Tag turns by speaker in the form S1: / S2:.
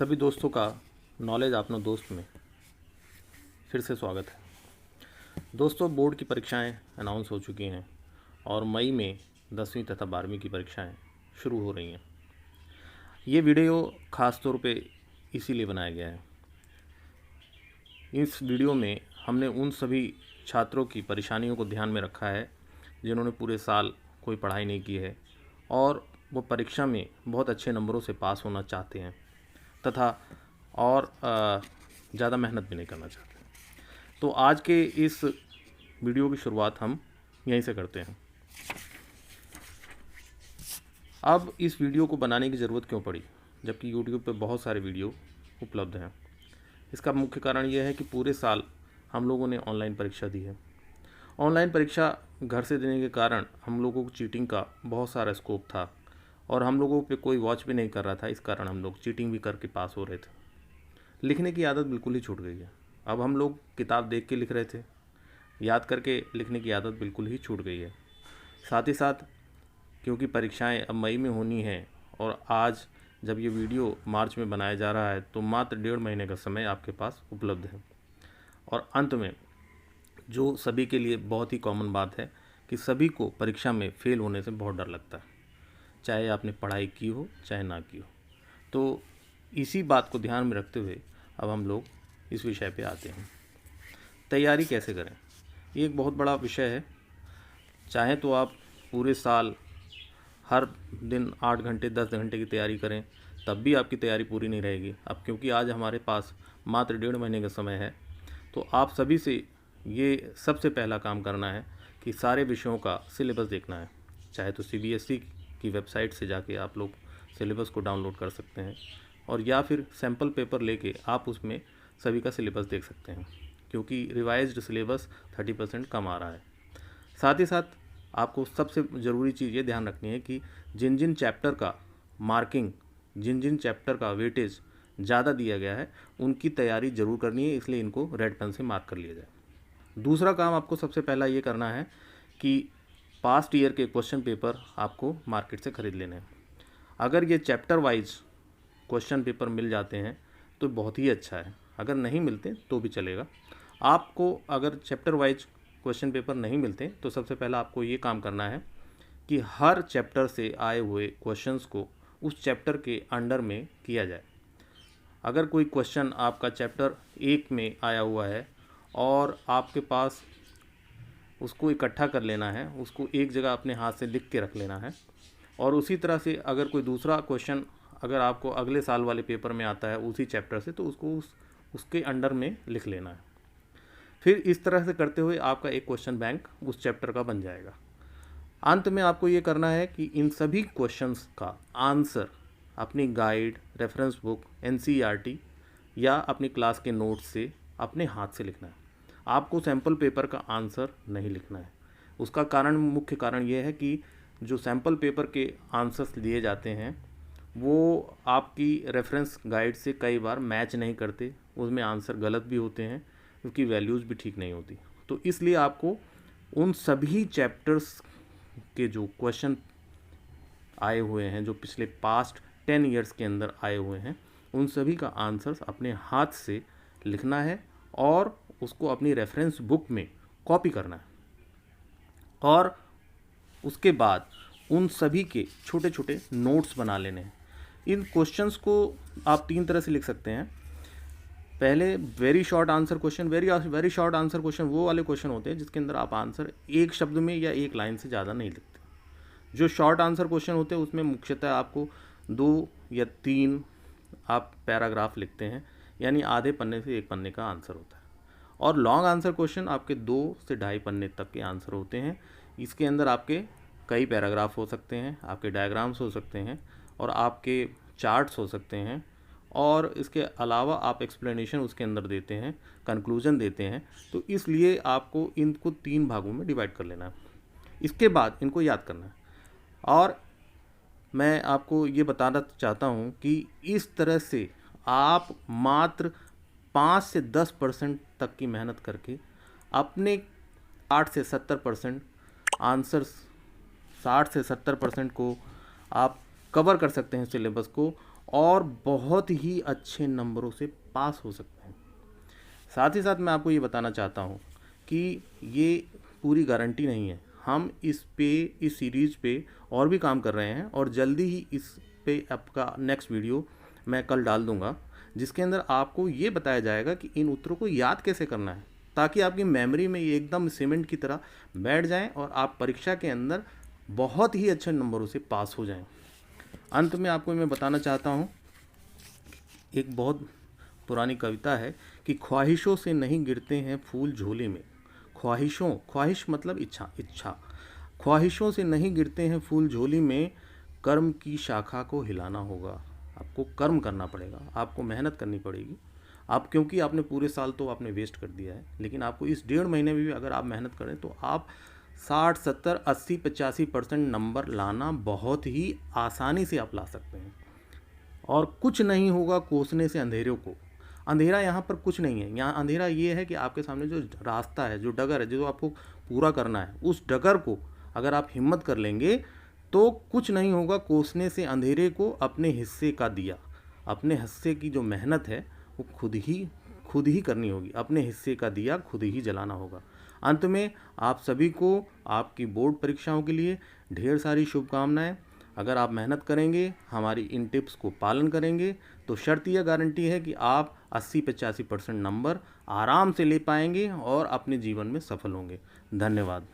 S1: सभी दोस्तों का नॉलेज अपना दोस्त में फिर से स्वागत है। दोस्तों, बोर्ड की परीक्षाएं अनाउंस हो चुकी हैं और मई में 10वीं तथा 12वीं की परीक्षाएं शुरू हो रही हैं। ये वीडियो ख़ास तौर पे इसीलिए बनाया गया है। इस वीडियो में हमने उन सभी छात्रों की परेशानियों को ध्यान में रखा है जिन्होंने पूरे साल कोई पढ़ाई नहीं की है और वो परीक्षा में बहुत अच्छे नंबरों से पास होना चाहते हैं तथा और ज़्यादा मेहनत भी नहीं करना चाहते। तो आज के इस वीडियो की शुरुआत हम यहीं से करते हैं। अब इस वीडियो को बनाने की ज़रूरत क्यों पड़ी जबकि YouTube पे बहुत सारे वीडियो उपलब्ध हैं? इसका मुख्य कारण यह है कि पूरे साल हम लोगों ने ऑनलाइन परीक्षा दी है। ऑनलाइन परीक्षा घर से देने के कारण हम लोगों को चीटिंग का बहुत सारा स्कोप था और हम लोगों पे कोई वॉच भी नहीं कर रहा था। इस कारण हम लोग चीटिंग भी करके पास हो रहे थे। लिखने की आदत बिल्कुल ही छूट गई है। अब हम लोग किताब देख के लिख रहे थे, याद करके लिखने की आदत बिल्कुल ही छूट गई है। साथ ही साथ क्योंकि परीक्षाएं अब मई में होनी हैं और आज जब ये वीडियो मार्च में बनाया जा रहा है तो मात्र 1.5 महीने का समय आपके पास उपलब्ध है। और अंत में जो सभी के लिए बहुत ही कॉमन बात है कि सभी को परीक्षा में फेल होने से बहुत डर लगता है, चाहे आपने पढ़ाई की हो चाहे ना की हो। तो इसी बात को ध्यान में रखते हुए अब हम लोग इस विषय पे आते हैं। तैयारी कैसे करें, ये एक बहुत बड़ा विषय है। चाहे तो आप पूरे साल हर दिन 8 घंटे 10 घंटे की तैयारी करें, तब भी आपकी तैयारी पूरी नहीं रहेगी। अब क्योंकि आज हमारे पास मात्र 1.5 महीने का समय है, तो आप सभी से ये सबसे पहला काम करना है कि सारे विषयों का सिलेबस देखना है। चाहे तो CBSE की वेबसाइट से जाके आप लोग सिलेबस को डाउनलोड कर सकते हैं और या फिर सैम्पल पेपर लेके आप उसमें सभी का सिलेबस देख सकते हैं, क्योंकि रिवाइज्ड सिलेबस 30% कम आ रहा है। साथ ही साथ आपको सबसे ज़रूरी चीज़ ये ध्यान रखनी है कि जिन जिन चैप्टर का मार्किंग, जिन जिन चैप्टर का वेटेज ज़्यादा दिया गया है उनकी तैयारी ज़रूर करनी है, इसलिए इनको रेड पेन से मार्क कर लिया जाए। दूसरा काम आपको सबसे पहला ये करना है कि पास्ट ईयर के क्वेश्चन पेपर आपको मार्केट से ख़रीद लेने हैं। अगर ये चैप्टर वाइज क्वेश्चन पेपर मिल जाते हैं तो बहुत ही अच्छा है, अगर नहीं मिलते तो भी चलेगा। आपको अगर चैप्टर वाइज क्वेश्चन पेपर नहीं मिलते तो सबसे पहला आपको ये काम करना है कि हर चैप्टर से आए हुए क्वेश्चंस को उस चैप्टर के अंडर में किया जाए। अगर कोई क्वेश्चन आपका चैप्टर 1 में आया हुआ है और आपके पास उसको इकट्ठा कर लेना है, उसको एक जगह अपने हाथ से लिख के रख लेना है। और उसी तरह से अगर कोई दूसरा क्वेश्चन अगर आपको अगले साल वाले पेपर में आता है उसी चैप्टर से, तो उसको उसके अंडर में लिख लेना है। फिर इस तरह से करते हुए आपका एक क्वेश्चन बैंक उस चैप्टर का बन जाएगा। अंत में आपको ये करना है कि इन सभी क्वेश्चंस का आंसर अपनी गाइड, रेफरेंस बुक, NCERT या अपनी क्लास के नोट्स से अपने हाथ से लिखना है। आपको सैम्पल पेपर का आंसर नहीं लिखना है। उसका कारण, मुख्य कारण ये है कि जो सैम्पल पेपर के आंसर्स दिए जाते हैं वो आपकी रेफरेंस गाइड से कई बार मैच नहीं करते, उसमें आंसर गलत भी होते हैं, क्योंकि वैल्यूज़ भी ठीक नहीं होती। तो इसलिए आपको उन सभी चैप्टर्स के जो क्वेश्चन आए हुए हैं, जो पिछले पास्ट 10 ईयर्स के अंदर आए हुए हैं, उन सभी का आंसर्स अपने हाथ से लिखना है और उसको अपनी रेफरेंस बुक में कॉपी करना है। और उसके बाद उन सभी के छोटे छोटे नोट्स बना लेने हैं। इन क्वेश्चंस को आप 3 तरह से लिख सकते हैं। पहले very short answer question. Very short answer question वो वाले क्वेश्चन होते हैं जिसके अंदर आप आंसर एक शब्द में या एक लाइन से ज़्यादा नहीं लिखते। जो शॉर्ट आंसर क्वेश्चन होते हैं उसमें मुख्यतः आपको 2 या 3 आप पैराग्राफ लिखते हैं, यानी आधे पन्ने से 1 पन्ने का आंसर होता है। और लॉन्ग आंसर क्वेश्चन आपके 2 से 2.5 पन्ने तक के आंसर होते हैं। इसके अंदर आपके कई पैराग्राफ हो सकते हैं, आपके डायग्राम्स हो सकते हैं और आपके चार्ट्स हो सकते हैं, और इसके अलावा आप एक्सप्लेनेशन उसके अंदर देते हैं, कंक्लूजन देते हैं। तो इसलिए आपको इनको 3 भागों में डिवाइड कर लेना है। इसके बाद इनको याद करना है। और मैं आपको ये बताना चाहता हूँ कि इस तरह से आप मात्र 5 से 10% तक की मेहनत करके अपने 60 से 70% आंसर्स, 60 से 70% को आप कवर कर सकते हैं सिलेबस को और बहुत ही अच्छे नंबरों से पास हो सकते हैं। साथ ही साथ मैं आपको ये बताना चाहता हूँ कि ये पूरी गारंटी नहीं है। हम इस सीरीज़ पे और भी काम कर रहे हैं और जल्दी ही इस पे आपका नेक्स्ट वीडियो मैं कल डाल दूँगा, जिसके अंदर आपको ये बताया जाएगा कि इन उत्तरों को याद कैसे करना है, ताकि आपकी मेमोरी में ये एकदम सीमेंट की तरह बैठ जाएं और आप परीक्षा के अंदर बहुत ही अच्छे नंबरों से पास हो जाएं। अंत में आपको मैं बताना चाहता हूँ, एक बहुत पुरानी कविता है कि ख्वाहिशों से नहीं गिरते हैं फूल झोले में। ख्वाहिश मतलब इच्छा। ख्वाहिशों से नहीं गिरते हैं फूल झोली में, कर्म की शाखा को हिलाना होगा। आपको कर्म करना पड़ेगा, आपको मेहनत करनी पड़ेगी। क्योंकि आपने पूरे साल तो आपने वेस्ट कर दिया है, लेकिन आपको इस 1.5 महीने में भी अगर आप मेहनत करें तो आप 60, 70, 80, 85% नंबर लाना बहुत ही आसानी से आप ला सकते हैं। और कुछ नहीं होगा कोसने से अंधेरों को। अंधेरा यहाँ पर कुछ नहीं है, यहाँ अंधेरा ये है कि आपके सामने जो रास्ता है, जो डगर है, जो आपको पूरा करना है, उस डगर को अगर आप हिम्मत कर लेंगे तो कुछ नहीं होगा कोसने से अंधेरे को। अपने हिस्से का दिया, अपने हिस्से की जो मेहनत है वो खुद ही करनी होगी। अपने हिस्से का दिया खुद ही जलाना होगा। अंत में आप सभी को आपकी बोर्ड परीक्षाओं के लिए ढेर सारी शुभकामनाएं। अगर आप मेहनत करेंगे, हमारी इन टिप्स को पालन करेंगे, तो शर्त यह गारंटी है कि आप 80-85% नंबर आराम से ले पाएंगे और अपने जीवन में सफल होंगे। धन्यवाद।